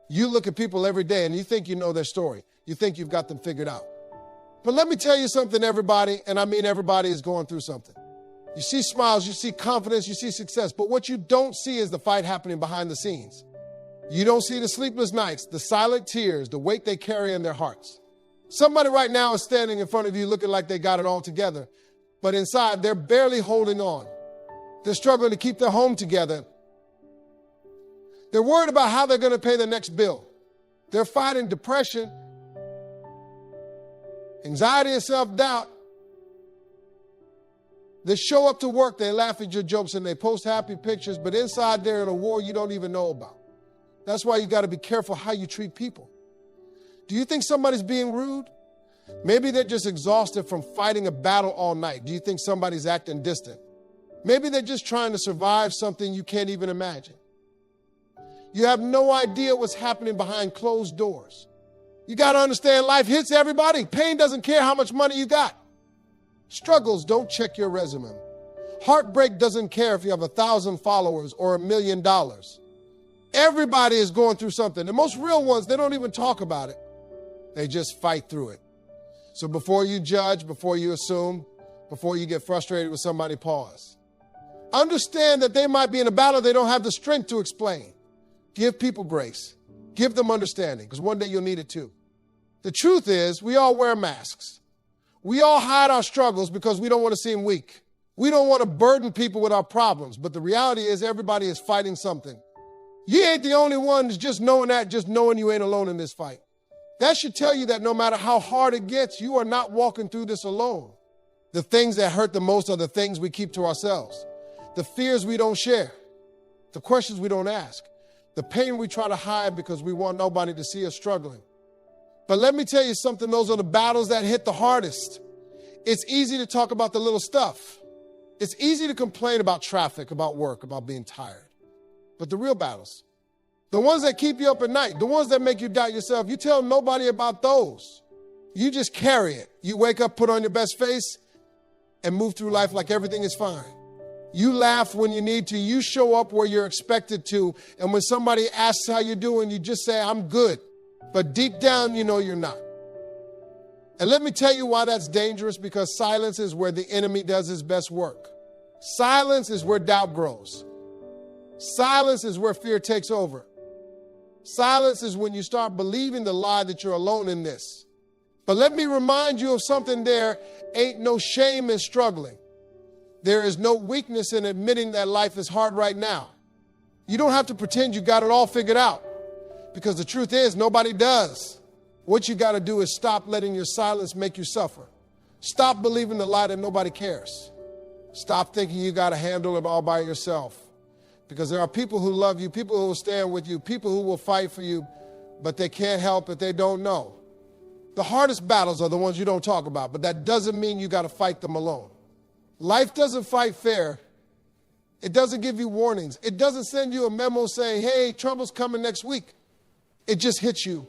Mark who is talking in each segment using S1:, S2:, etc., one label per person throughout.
S1: You look at people every day and you think you know their story. You think you've got them figured out. But let me tell you something, everybody, and I mean everybody is going through something. You see smiles, you see confidence, you see success, but what you don't see is the fight happening behind the scenes. You don't see the sleepless nights, the silent tears, the weight they carry in their hearts. Somebody right now is standing in front of you looking like they got it all together, but inside they're barely holding on. They're struggling to keep their home together. They're worried about how they're going to pay the next bill. They're fighting depression, anxiety, and self-doubt. They show up to work, they laugh at your jokes, and they post happy pictures, but inside they're in a war you don't even know about. That's why you got to be careful how you treat people. Do you think somebody's being rude? Maybe they're just exhausted from fighting a battle all night. Do you think somebody's acting distant? Maybe they're just trying to survive something you can't even imagine. You have no idea what's happening behind closed doors. You got to understand life hits everybody. Pain doesn't care how much money you got. Struggles don't check your resume. Heartbreak doesn't care if you have 1,000 followers or $1 million. Everybody is going through something. The most real ones, they don't even talk about it. They just fight through it. So before you judge, before you assume, before you get frustrated with somebody, pause. Understand that they might be in a battle they don't have the strength to explain. Give people grace. Give them understanding, because one day you'll need it too. The truth is, we all wear masks. We all hide our struggles because we don't want to seem weak. We don't want to burden people with our problems, but the reality is everybody is fighting something. You ain't the only one just knowing you ain't alone in this fight. That should tell you that no matter how hard it gets, you are not walking through this alone. The things that hurt the most are the things we keep to ourselves. The fears we don't share. The questions we don't ask. The pain we try to hide because we want nobody to see us struggling. But let me tell you something, those are the battles that hit the hardest. It's easy to talk about the little stuff. It's easy to complain about traffic, about work, about being tired. But the real battles, the ones that keep you up at night, the ones that make you doubt yourself, you tell nobody about those. You just carry it. You wake up, put on your best face, and move through life like everything is fine. You laugh when you need to. You show up where you're expected to. And when somebody asks how you're doing, you just say, I'm good. But deep down, you know you're not. And let me tell you why that's dangerous, because silence is where the enemy does his best work. Silence is where doubt grows. Silence is where fear takes over. Silence is when you start believing the lie that you're alone in this. But let me remind you of something. There ain't no shame in struggling. There is no weakness in admitting that life is hard right now. You don't have to pretend you got it all figured out, because the truth is nobody does. What you got to do is stop letting your silence make you suffer. Stop believing the lie that nobody cares. Stop thinking you got to handle it all by yourself, because there are people who love you, people who will stand with you, people who will fight for you, but they can't help it. They don't know. The hardest battles are the ones you don't talk about, but that doesn't mean you got to fight them alone. Life doesn't fight fair. It doesn't give you warnings. It doesn't send you a memo saying, hey, trouble's coming next week. It just hits you.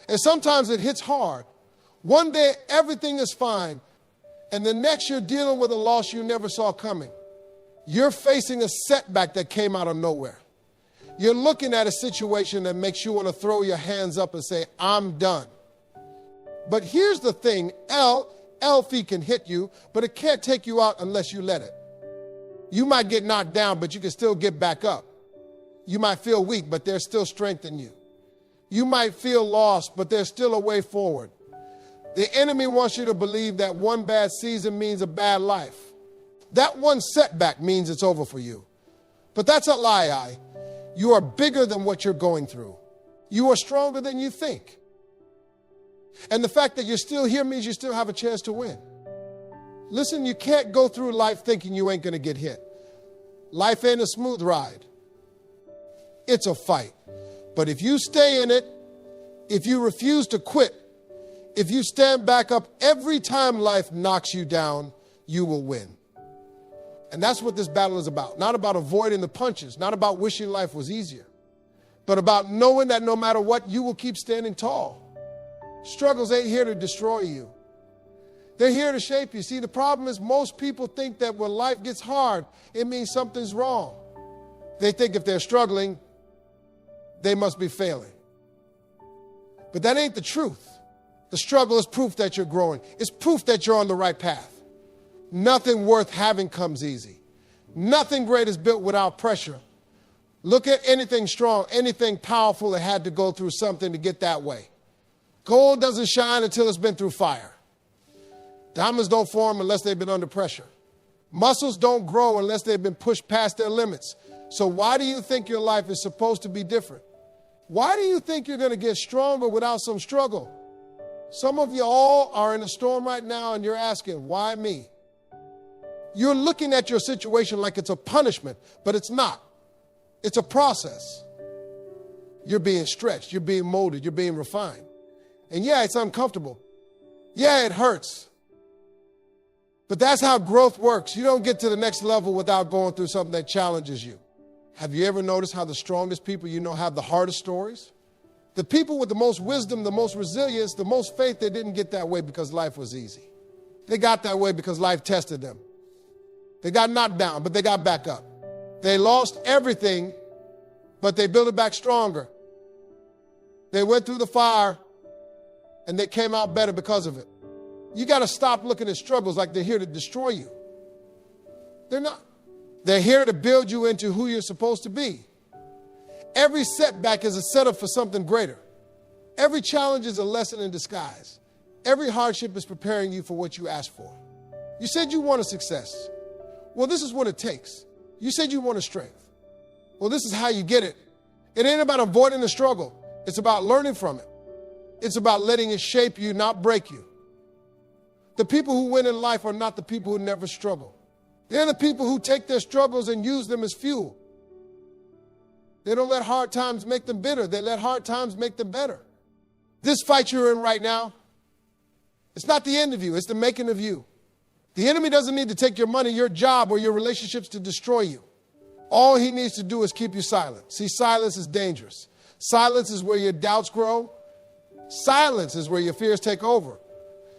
S1: And sometimes it hits hard. One day, everything is fine. And the next, you're dealing with a loss you never saw coming. You're facing a setback that came out of nowhere. You're looking at a situation that makes you want to throw your hands up and say, I'm done. But here's the thing, L-feet can hit you, but it can't take you out unless you let it. You might get knocked down, but you can still get back up. You might feel weak, but there's still strength in you. You might feel lost, but there's still a way forward. The enemy wants you to believe that one bad season means a bad life. That one setback means it's over for you. But that's a lie. You are bigger than what you're going through. You are stronger than you think. And the fact that you're still here means you still have a chance to win. Listen, you can't go through life thinking you ain't going to get hit. Life ain't a smooth ride. It's a fight. But if you stay in it, if you refuse to quit, if you stand back up every time life knocks you down, you will win. And that's what this battle is about. Not about avoiding the punches, not about wishing life was easier, but about knowing that no matter what, you will keep standing tall. Struggles ain't here to destroy you. They're here to shape you. See, the problem is most people think that when life gets hard, it means something's wrong. They think if they're struggling, they must be failing. But that ain't the truth. The struggle is proof that you're growing. It's proof that you're on the right path. Nothing worth having comes easy. Nothing great is built without pressure. Look at anything strong, anything powerful that had to go through something to get that way. Gold doesn't shine until it's been through fire. Diamonds don't form unless they've been under pressure. Muscles don't grow unless they've been pushed past their limits. So why do you think your life is supposed to be different? Why do you think you're going to get stronger without some struggle? Some of you all are in a storm right now and you're asking, why me? You're looking at your situation like it's a punishment, but it's not. It's a process. You're being stretched. You're being molded. You're being refined. And yeah, it's uncomfortable. Yeah, it hurts. But that's how growth works. You don't get to the next level without going through something that challenges you. Have you ever noticed how the strongest people you know have the hardest stories? The people with the most wisdom, the most resilience, the most faith, they didn't get that way because life was easy. They got that way because life tested them. They got knocked down, but they got back up. They lost everything, but they built it back stronger. They went through the fire, and they came out better because of it. You got to stop looking at struggles like they're here to destroy you. They're not. They're here to build you into who you're supposed to be. Every setback is a setup for something greater. Every challenge is a lesson in disguise. Every hardship is preparing you for what you asked for. You said you want a success. Well, this is what it takes. You said you want a strength. Well, this is how you get it. It ain't about avoiding the struggle. It's about learning from it. It's about letting it shape you, not break you. The people who win in life are not the people who never struggle. They're the people who take their struggles and use them as fuel. They don't let hard times make them bitter. They let hard times make them better. This fight you're in right now, it's not the end of you. It's the making of you. The enemy doesn't need to take your money, your job, or your relationships to destroy you. All he needs to do is keep you silent. See, silence is dangerous. Silence is where your doubts grow. Silence is where your fears take over.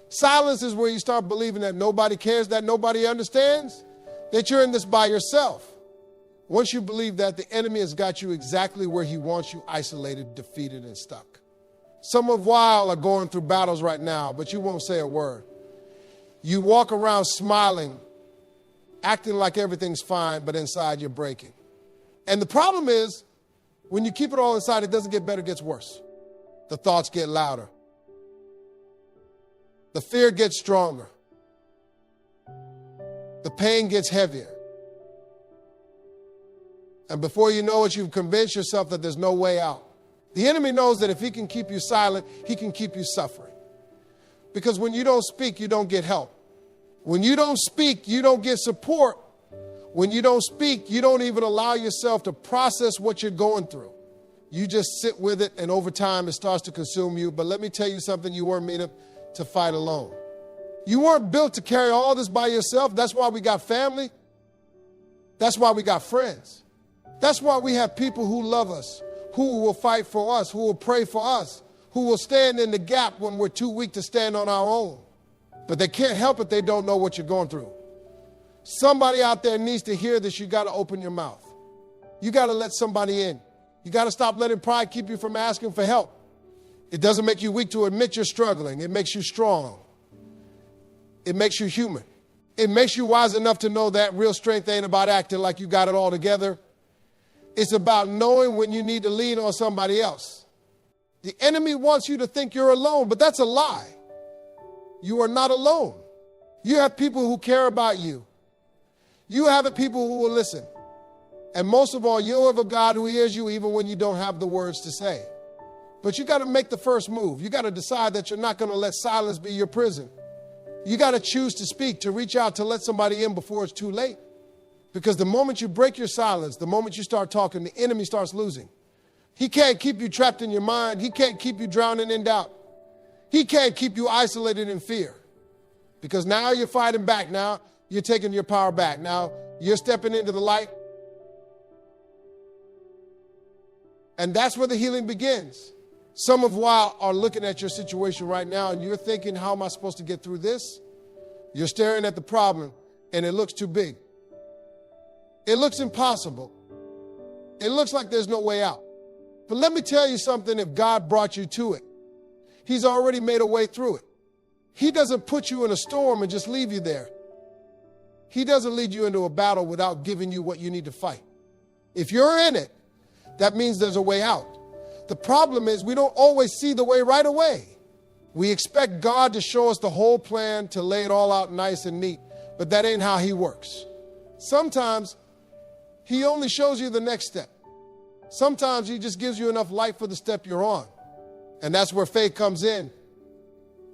S1: Silence is where you start believing that nobody cares, that nobody understands, that you're in this by yourself. Once you believe that, the enemy has got you exactly where he wants you, isolated, defeated, and stuck. Some of y'all are going through battles right now, but you won't say a word. You walk around smiling, acting like everything's fine, but inside you're breaking. And the problem is, when you keep it all inside, it doesn't get better, it gets worse. The thoughts get louder. The fear gets stronger. The pain gets heavier. And before you know it, you've convinced yourself that there's no way out. The enemy knows that if he can keep you silent, he can keep you suffering. Because when you don't speak, you don't get help. When you don't speak, you don't get support. When you don't speak, you don't even allow yourself to process what you're going through. You just sit with it, and over time, it starts to consume you. But let me tell you something, you weren't made to fight alone. You weren't built to carry all this by yourself. That's why we got family. That's why we got friends. That's why we have people who love us, who will fight for us, who will pray for us, who will stand in the gap when we're too weak to stand on our own. But they can't help it. They don't know what you're going through. Somebody out there needs to hear this. You got to open your mouth. You got to let somebody in. You got to stop letting pride keep you from asking for help. It doesn't make you weak to admit you're struggling. It makes you strong. It makes you human. It makes you wise enough to know that real strength ain't about acting like you got it all together. It's about knowing when you need to lean on somebody else. The enemy wants you to think you're alone, but that's a lie. You are not alone. You have people who care about you. You have people who will listen. And most of all, you have a God who hears you even when you don't have the words to say. But you got to make the first move. You got to decide that you're not going to let silence be your prison. You got to choose to speak, to reach out, to let somebody in before it's too late. Because the moment you break your silence, the moment you start talking, the enemy starts losing. He can't keep you trapped in your mind. He can't keep you drowning in doubt. He can't keep you isolated in fear. Because now you're fighting back. Now you're taking your power back. Now you're stepping into the light. And that's where the healing begins. Some of y'all are looking at your situation right now and you're thinking, how am I supposed to get through this? You're staring at the problem and it looks too big. It looks impossible. It looks like there's no way out. But let me tell you something, if God brought you to it, he's already made a way through it. He doesn't put you in a storm and just leave you there. He doesn't lead you into a battle without giving you what you need to fight. If you're in it, that means there's a way out. The problem is we don't always see the way right away. We expect God to show us the whole plan, to lay it all out nice and neat, but that ain't how he works. Sometimes he only shows you the next step. Sometimes he just gives you enough light for the step you're on. And that's where faith comes in.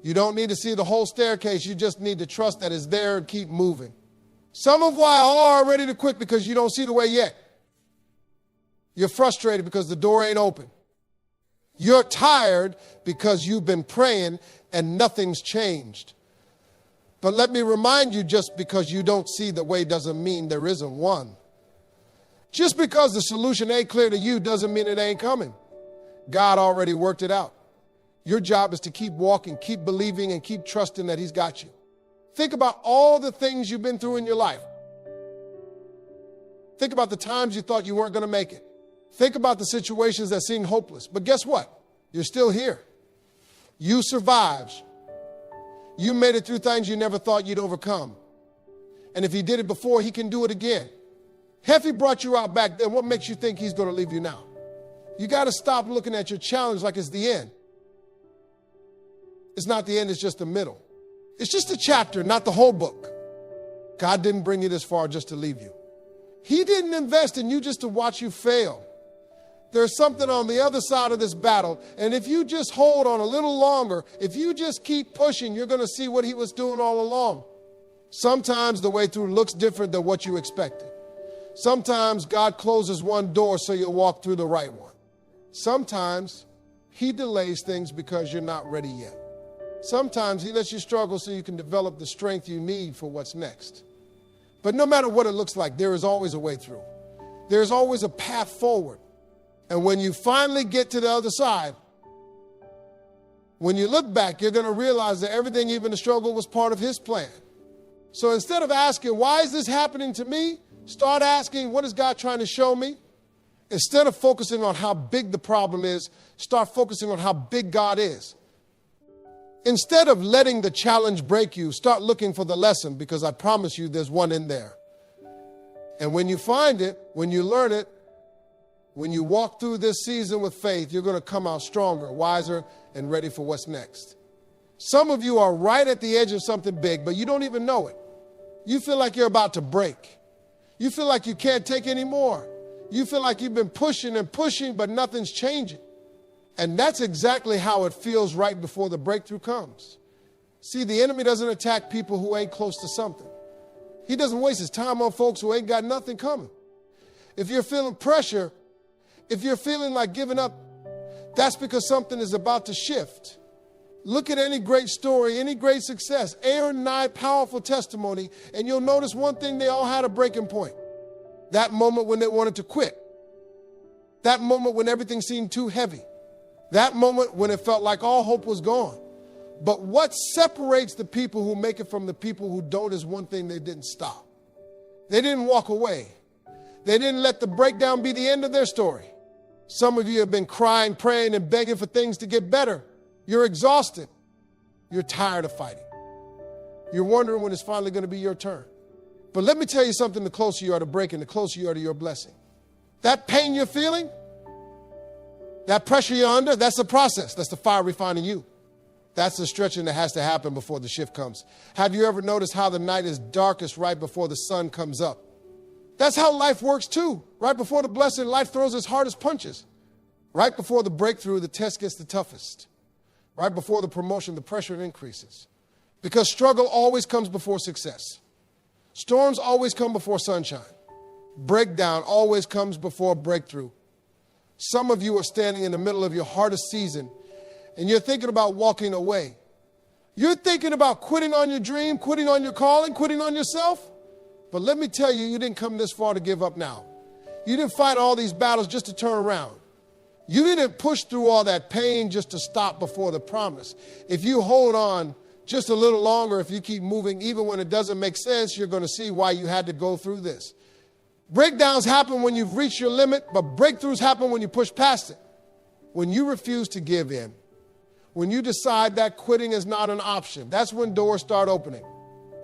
S1: You don't need to see the whole staircase. You just need to trust that it's there and keep moving. Some of why are ready to quit because you don't see the way yet. You're frustrated because the door ain't open. You're tired because you've been praying and nothing's changed. But let me remind you, just because you don't see the way doesn't mean there isn't one. Just because the solution ain't clear to you doesn't mean it ain't coming. God already worked it out. Your job is to keep walking, keep believing, and keep trusting that he's got you. Think about all the things you've been through in your life. Think about the times you thought you weren't going to make it. Think about the situations that seemed hopeless. But guess what? You're still here. You survived. You made it through things you never thought you'd overcome. And if he did it before, he can do it again. If he brought you out back then, what makes you think he's going to leave you now? You got to stop looking at your challenge like it's the end. It's not the end, it's just the middle. It's just a chapter, not the whole book. God didn't bring you this far just to leave you. He didn't invest in you just to watch you fail. There's something on the other side of this battle. And if you just hold on a little longer, if you just keep pushing, you're going to see what he was doing all along. Sometimes the way through looks different than what you expected. Sometimes God closes one door so you'll walk through the right one. Sometimes he delays things because you're not ready yet. Sometimes he lets you struggle so you can develop the strength you need for what's next. But no matter what it looks like, there is always a way through. There's always a path forward. And when you finally get to the other side, when you look back, you're going to realize that everything, even the struggle, was part of his plan. So instead of asking, why is this happening to me? Start asking, what is God trying to show me? Instead of focusing on how big the problem is, start focusing on how big God is. Instead of letting the challenge break you, start looking for the lesson, because I promise you there's one in there. And when you find it, when you learn it, when you walk through this season with faith, you're going to come out stronger, wiser, and ready for what's next. Some of you are right at the edge of something big, but you don't even know it. You feel like you're about to break. You feel like you can't take any more. You feel like you've been pushing and pushing, but nothing's changing. And that's exactly how it feels right before the breakthrough comes. See, the enemy doesn't attack people who ain't close to something. He doesn't waste his time on folks who ain't got nothing coming. If you're feeling pressure, if you're feeling like giving up, that's because something is about to shift. Look at any great story, any great success, Aaron and I, powerful testimony, and you'll notice one thing: they all had a breaking point. That moment when they wanted to quit. That moment when everything seemed too heavy. That moment when it felt like all hope was gone. But what separates the people who make it from the people who don't is one thing: they didn't stop. They didn't walk away. They didn't let the breakdown be the end of their story. Some of you have been crying, praying, and begging for things to get better. You're exhausted. You're tired of fighting. You're wondering when it's finally going to be your turn. But let me tell you something: the closer you are to breaking, the closer you are to your blessing. That pain you're feeling, that pressure you're under, that's the process. That's the fire refining you. That's the stretching that has to happen before the shift comes. Have you ever noticed how the night is darkest right before the sun comes up? That's how life works too. Right before the blessing, life throws its hardest punches. Right before the breakthrough, the test gets the toughest. Right before the promotion, the pressure increases. Because struggle always comes before success. Storms always come before sunshine. Breakdown always comes before breakthrough. Some of you are standing in the middle of your hardest season, and you're thinking about walking away. You're thinking about quitting on your dream, quitting on your calling, quitting on yourself. But let me tell you, you didn't come this far to give up now. You didn't fight all these battles just to turn around. You didn't push through all that pain just to stop before the promise. If you hold on just a little longer, if you keep moving, even when it doesn't make sense, you're going to see why you had to go through this. Breakdowns happen when you've reached your limit, but breakthroughs happen when you push past it. When you refuse to give in, when you decide that quitting is not an option, that's when doors start opening.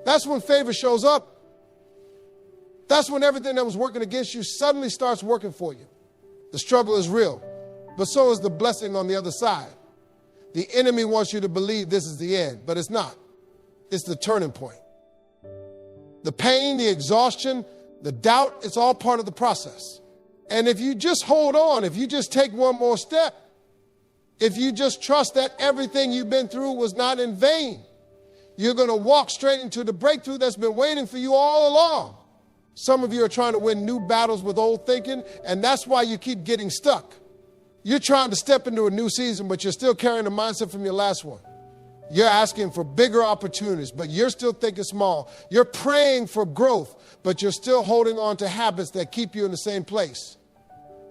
S1: That's when favor shows up. That's when everything that was working against you suddenly starts working for you. The struggle is real, but so is the blessing on the other side. The enemy wants you to believe this is the end, but it's not. It's the turning point. The pain, the exhaustion, the doubt, it's all part of the process. And if you just hold on, if you just take one more step, if you just trust that everything you've been through was not in vain, you're going to walk straight into the breakthrough that's been waiting for you all along. Some of you are trying to win new battles with old thinking, and that's why you keep getting stuck. You're trying to step into a new season, but you're still carrying the mindset from your last one. You're asking for bigger opportunities, but you're still thinking small. You're praying for growth, but you're still holding on to habits that keep you in the same place.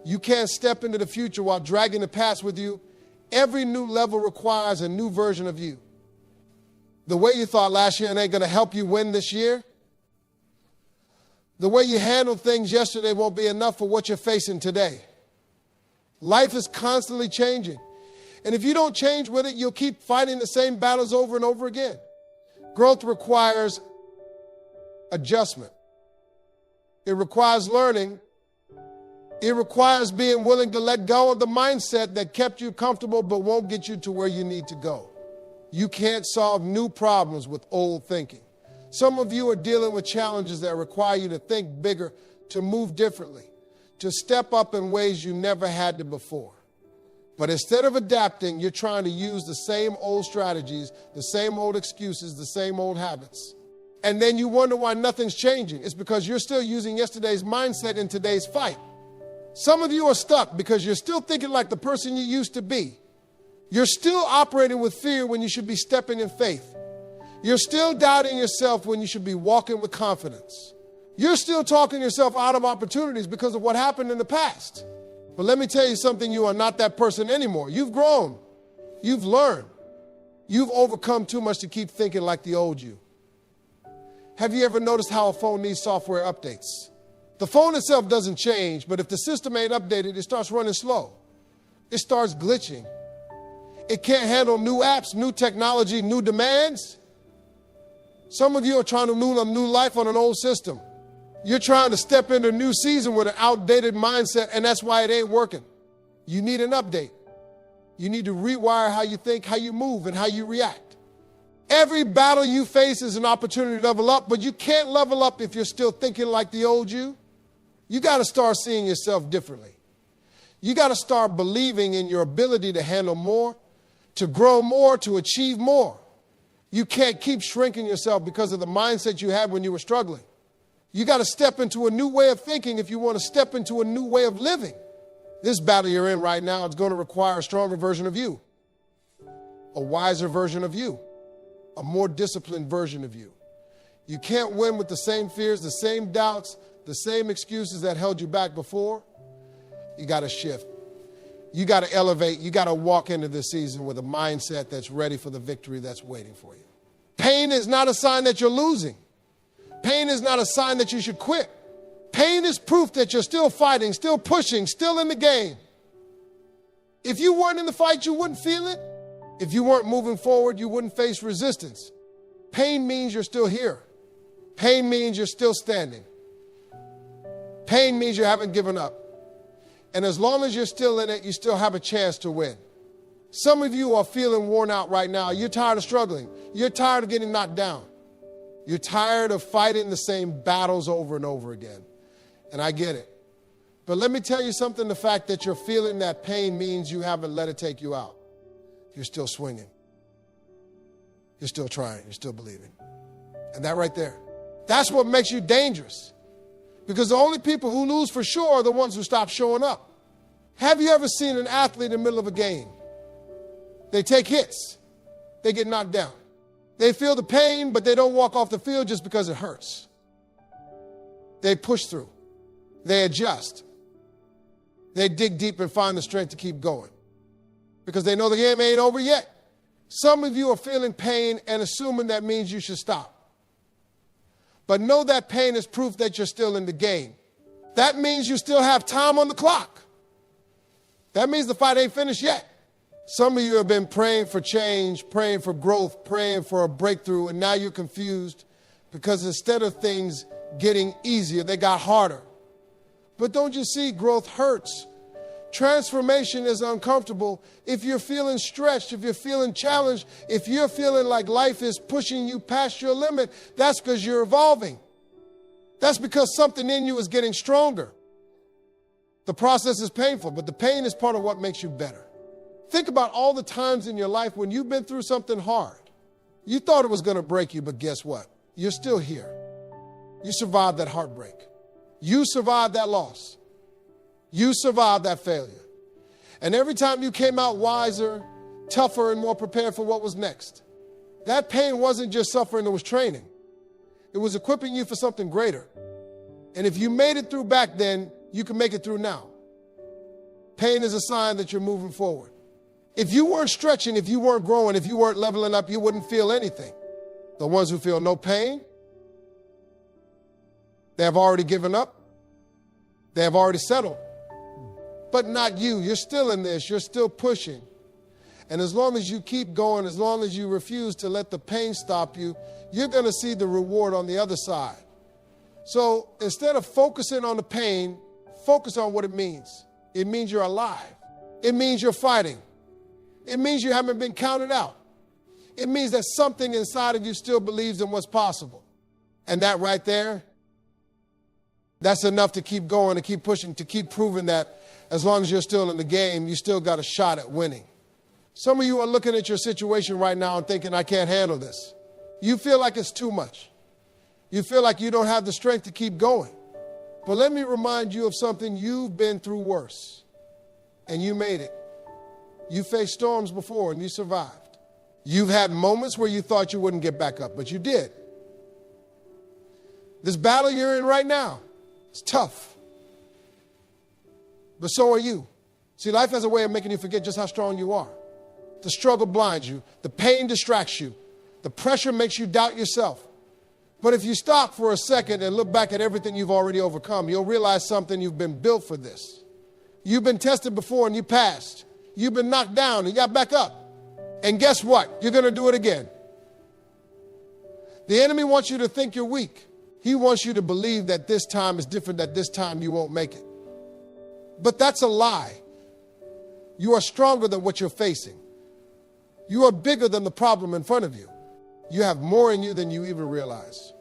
S1: You can't step into the future while dragging the past with you. Every new level requires a new version of you. The way you thought last year ain't going to help you win this year. The way you handled things yesterday won't be enough for what you're facing today. Life is constantly changing. And if you don't change with it, you'll keep fighting the same battles over and over again. Growth requires adjustment. It requires learning. It requires being willing to let go of the mindset that kept you comfortable but won't get you to where you need to go. You can't solve new problems with old thinking. Some of you are dealing with challenges that require you to think bigger, to move differently, to step up in ways you never had to before. But instead of adapting, you're trying to use the same old strategies, the same old excuses, the same old habits. And then you wonder why nothing's changing. It's because you're still using yesterday's mindset in today's fight. Some of you are stuck because you're still thinking like the person you used to be. You're still operating with fear when you should be stepping in faith. You're still doubting yourself when you should be walking with confidence. You're still talking yourself out of opportunities because of what happened in the past. But let me tell you something, you are not that person anymore. You've grown. You've learned. You've overcome too much to keep thinking like the old you. Have you ever noticed how a phone needs software updates? The phone itself doesn't change, but if the system ain't updated, it starts running slow. It starts glitching. It can't handle new apps, new technology, new demands. Some of you are trying to live a new life on an old system. You're trying to step into a new season with an outdated mindset, and that's why it ain't working. You need an update. You need to rewire how you think, how you move, and how you react. Every battle you face is an opportunity to level up, but you can't level up if you're still thinking like the old you. You got to start seeing yourself differently. You got to start believing in your ability to handle more, to grow more, to achieve more. You can't keep shrinking yourself because of the mindset you had when you were struggling. You got to step into a new way of thinking if you want to step into a new way of living. This battle you're in right now is going to require a stronger version of you, a wiser version of you, a more disciplined version of you. You can't win with the same fears, the same doubts, the same excuses that held you back before. You got to shift. You got to elevate. You got to walk into this season with a mindset that's ready for the victory that's waiting for you. Pain is not a sign that you're losing. Pain is not a sign that you should quit. Pain is proof that you're still fighting, still pushing, still in the game. If you weren't in the fight, you wouldn't feel it. If you weren't moving forward, you wouldn't face resistance. Pain means you're still here. Pain means you're still standing. Pain means you haven't given up. And as long as you're still in it, you still have a chance to win. Some of you are feeling worn out right now. You're tired of struggling. You're tired of getting knocked down. You're tired of fighting the same battles over and over again. And I get it. But let me tell you something. The fact that you're feeling that pain means you haven't let it take you out. You're still swinging. You're still trying. You're still believing. And that right there, that's what makes you dangerous. Because the only people who lose for sure are the ones who stop showing up. Have you ever seen an athlete in the middle of a game? They take hits. They get knocked down. They feel the pain, but they don't walk off the field just because it hurts. They push through. They adjust. They dig deep and find the strength to keep going. Because they know the game ain't over yet. Some of you are feeling pain and assuming that means you should stop. But know that pain is proof that you're still in the game. That means you still have time on the clock. That means the fight ain't finished yet. Some of you have been praying for change, praying for growth, praying for a breakthrough, and now you're confused because instead of things getting easier, they got harder. But don't you see, growth hurts. Transformation is uncomfortable. If you're feeling stretched, if you're feeling challenged, if you're feeling like life is pushing you past your limit, that's because you're evolving. That's because something in you is getting stronger. The process is painful, but the pain is part of what makes you better. Think about all the times in your life when you've been through something hard. You thought it was going to break you, but guess what? You're still here. You survived that heartbreak. You survived that loss. You survived that failure. And every time you came out wiser, tougher, and more prepared for what was next. That pain wasn't just suffering, it was training. It was equipping you for something greater. And if you made it through back then, you can make it through now. Pain is a sign that you're moving forward. If you weren't stretching, if you weren't growing, if you weren't leveling up, you wouldn't feel anything. The ones who feel no pain, they have already given up. They have already settled. But not you. You're still in this. You're still pushing. And as long as you keep going, as long as you refuse to let the pain stop you, you're going to see the reward on the other side. So instead of focusing on the pain, focus on what it means. It means you're alive. It means you're fighting. It means you haven't been counted out. It means that something inside of you still believes in what's possible. And that right there, that's enough to keep going, to keep pushing, to keep proving that as long as you're still in the game, you still got a shot at winning. Some of you are looking at your situation right now and thinking, I can't handle this. You feel like it's too much. You feel like you don't have the strength to keep going. But let me remind you of something. You've been through worse, and you made it. You faced storms before, and you survived. You've had moments where you thought you wouldn't get back up, but you did. This battle you're in right now, it's tough. But so are you. See, life has a way of making you forget just how strong you are. The struggle blinds you. The pain distracts you. The pressure makes you doubt yourself. But if you stop for a second and look back at everything you've already overcome, you'll realize something. You've been built for this. You've been tested before and you passed. You've been knocked down and you got back up. And guess what? You're going to do it again. The enemy wants you to think you're weak. He wants you to believe that this time is different, that this time you won't make it. But that's a lie. You are stronger than what you're facing. You are bigger than the problem in front of you. You have more in you than you even realize.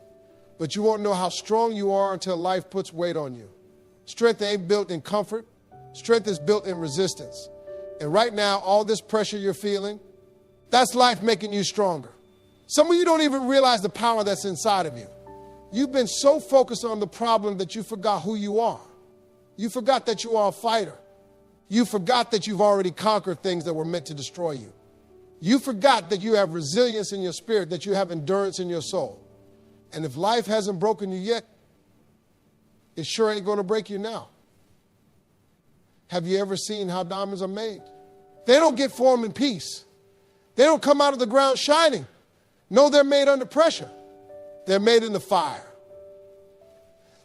S1: But you won't know how strong you are until life puts weight on you. Strength ain't built in comfort. Strength is built in resistance. And right now, all this pressure you're feeling, that's life making you stronger. Some of you don't even realize the power that's inside of you. You've been so focused on the problem that you forgot who you are. You forgot that you are a fighter. You forgot that you've already conquered things that were meant to destroy you. You forgot that you have resilience in your spirit, that you have endurance in your soul. And if life hasn't broken you yet, it sure ain't going to break you now. Have you ever seen how diamonds are made? They don't get formed in peace. They don't come out of the ground shining. No, they're made under pressure. They're made in the fire.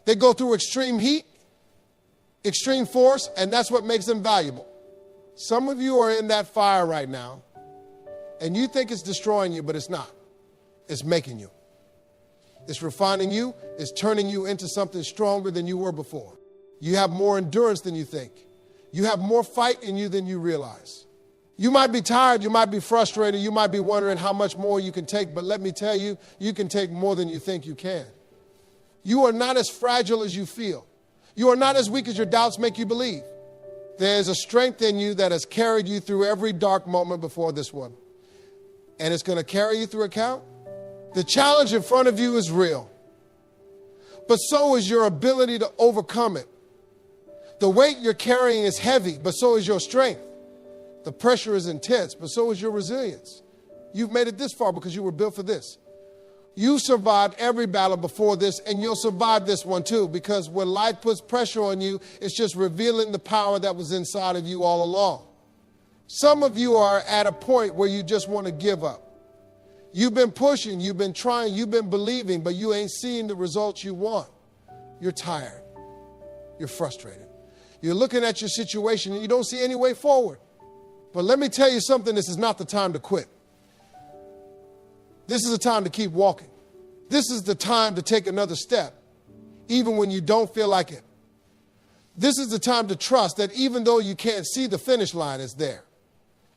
S1: They go through extreme heat, extreme force, and that's what makes them valuable. Some of you are in that fire right now, and you think it's destroying you, but it's not. It's making you. It's refining you. It's turning you into something stronger than you were before. You have more endurance than you think. You have more fight in you than you realize. You might be tired. You might be frustrated. You might be wondering how much more you can take. But let me tell you, you can take more than you think you can. You are not as fragile as you feel. You are not as weak as your doubts make you believe. There's a strength in you that has carried you through every dark moment before this one. And it's going to carry you through account. The challenge in front of you is real. But so is your ability to overcome it. The weight you're carrying is heavy, but so is your strength. The pressure is intense, but so is your resilience. You've made it this far because you were built for this. You survived every battle before this, and you'll survive this one too, because when life puts pressure on you, it's just revealing the power that was inside of you all along. Some of you are at a point where you just want to give up. You've been pushing, you've been trying, you've been believing, but you ain't seeing the results you want. You're tired. You're frustrated. You're looking at your situation and you don't see any way forward. But let me tell you something, this is not the time to quit. This is the time to keep walking. This is the time to take another step, even when you don't feel like it. This is the time to trust that even though you can't see the finish line, it's there.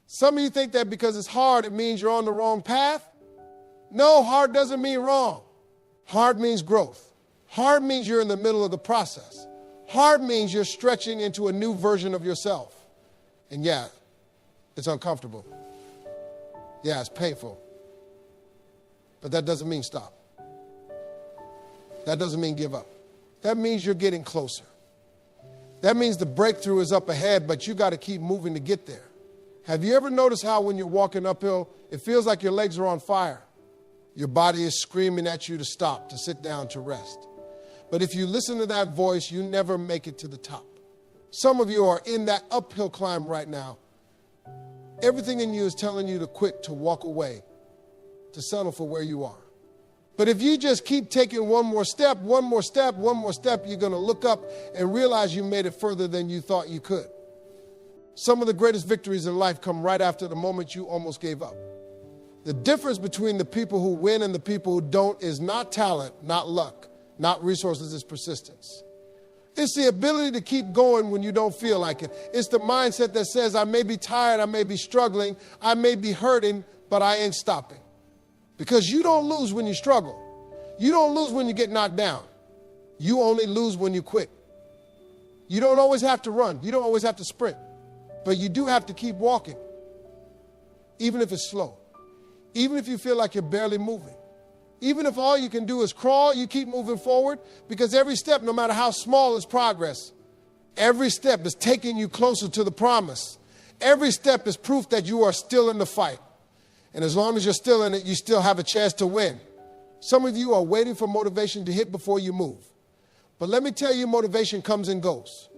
S1: Some of you think that because it's hard, it means you're on the wrong path. No, hard doesn't mean wrong. Hard means growth. Hard means you're in the middle of the process. Hard means you're stretching into a new version of yourself. And yeah, it's uncomfortable. Yeah, it's painful. But that doesn't mean stop. That doesn't mean give up. That means you're getting closer. That means the breakthrough is up ahead, but you got to keep moving to get there. Have you ever noticed how when you're walking uphill, it feels like your legs are on fire? Your body is screaming at you to stop, to sit down, to rest. But if you listen to that voice, you never make it to the top. Some of you are in that uphill climb right now. Everything in you is telling you to quit, to walk away, to settle for where you are. But if you just keep taking one more step, you're going to look up and realize you made it further than you thought you could. Some of the greatest victories in life come right after the moment you almost gave up. The difference between the people who win and the people who don't is not talent, not luck, not resources, it's persistence. It's the ability to keep going when you don't feel like it. It's the mindset that says, I may be tired, I may be struggling, I may be hurting, but I ain't stopping. Because you don't lose when you struggle. You don't lose when you get knocked down. You only lose when you quit. You don't always have to run. You don't always have to sprint. But you do have to keep walking, even if it's slow. Even if you feel like you're barely moving. Even if all you can do is crawl, you keep moving forward, because every step, no matter how small, is progress. Every step is taking you closer to the promise. Every step is proof that you are still in the fight. And as long as you're still in it, you still have a chance to win. Some of you are waiting for motivation to hit before you move. But let me tell you, motivation comes and goes.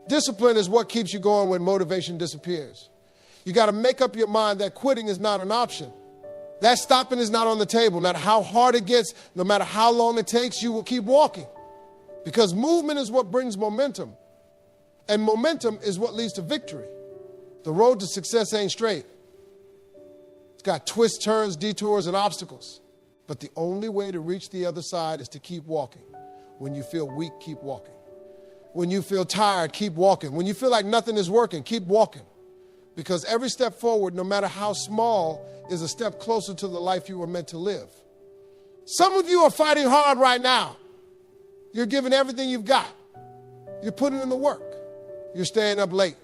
S1: Discipline is what keeps you going when motivation disappears. You got to make up your mind that quitting is not an option. That stopping is not on the table. No matter how hard it gets, no matter how long it takes, you will keep walking. Because movement is what brings momentum. And momentum is what leads to victory. The road to success ain't straight. It's got twists, turns, detours, and obstacles. But the only way to reach the other side is to keep walking. When you feel weak, keep walking. When you feel tired, keep walking. When you feel like nothing is working, keep walking. Because every step forward, no matter how small, is a step closer to the life you were meant to live. Some of you are fighting hard right now. You're giving everything you've got. You're putting in the work. You're staying up late.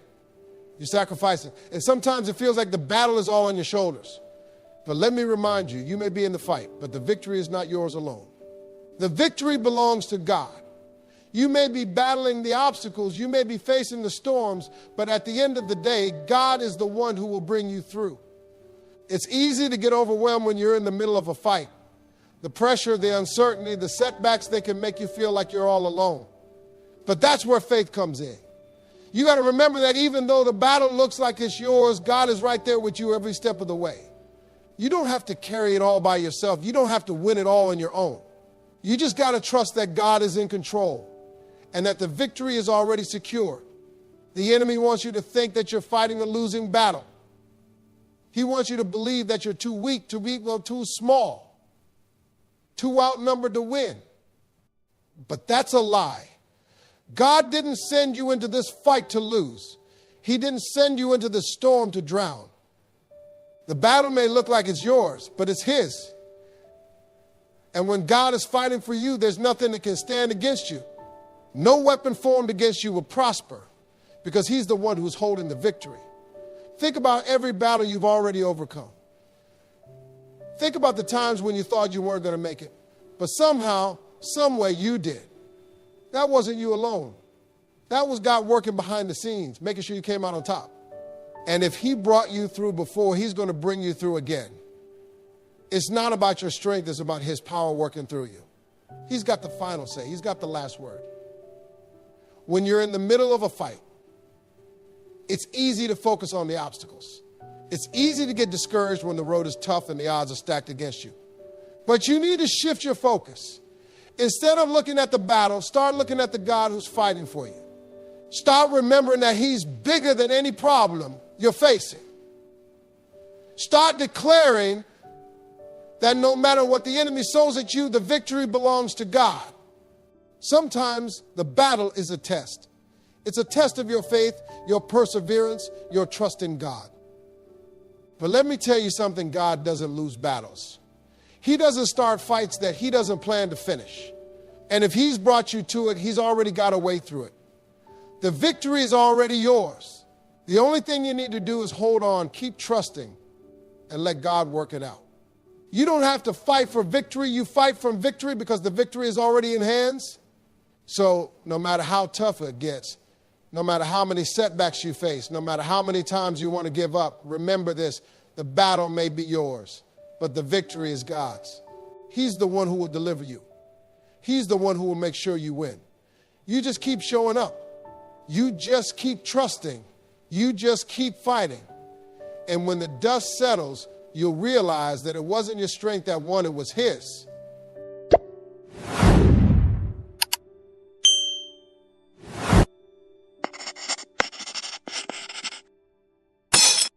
S1: You're sacrificing. And sometimes it feels like the battle is all on your shoulders. But let me remind you, you may be in the fight, but the victory is not yours alone. The victory belongs to God. You may be battling the obstacles, you may be facing the storms, but at the end of the day, God is the one who will bring you through. It's easy to get overwhelmed when you're in the middle of a fight. The pressure, the uncertainty, the setbacks, they can make you feel like you're all alone. But that's where faith comes in. You got to remember that even though the battle looks like it's yours, God is right there with you every step of the way. You don't have to carry it all by yourself. You don't have to win it all on your own. You just got to trust that God is in control and that the victory is already secured. The enemy wants you to think that you're fighting a losing battle. He wants you to believe that you're too weak, too small, too outnumbered to win. But that's a lie. God didn't send you into this fight to lose. He didn't send you into the storm to drown. The battle may look like it's yours, but it's His. And when God is fighting for you, there's nothing that can stand against you. No weapon formed against you will prosper because He's the one who's holding the victory. Think about every battle you've already overcome. Think about the times when you thought you weren't going to make it, but somehow, some way you did. That wasn't you alone. That was God working behind the scenes, making sure you came out on top. And if He brought you through before, He's going to bring you through again. It's not about your strength, it's about His power working through you. He's got the final say. He's got the last word. When you're in the middle of a fight, it's easy to focus on the obstacles. It's easy to get discouraged when the road is tough and the odds are stacked against you. But you need to shift your focus. Instead of looking at the battle, start looking at the God who's fighting for you. Start remembering that he's bigger than any problem you're facing. Start declaring that no matter what the enemy sows at you, the victory belongs to God. Sometimes the battle is a test. It's a test of your faith, your perseverance, your trust in God. But let me tell you something, God doesn't lose battles. He doesn't start fights that he doesn't plan to finish. And if he's brought you to it, he's already got a way through it. The victory is already yours. The only thing you need to do is hold on, keep trusting, and let God work it out. You don't have to fight for victory. You fight from victory because the victory is already in hands. So no matter how tough it gets, no matter how many setbacks you face, no matter how many times you want to give up, remember this, the battle may be yours, but the victory is God's. He's the one who will deliver you. He's the one who will make sure you win. You just keep showing up. You just keep trusting. You just keep fighting. And when the dust settles, you'll realize that it wasn't your strength that won, it was his.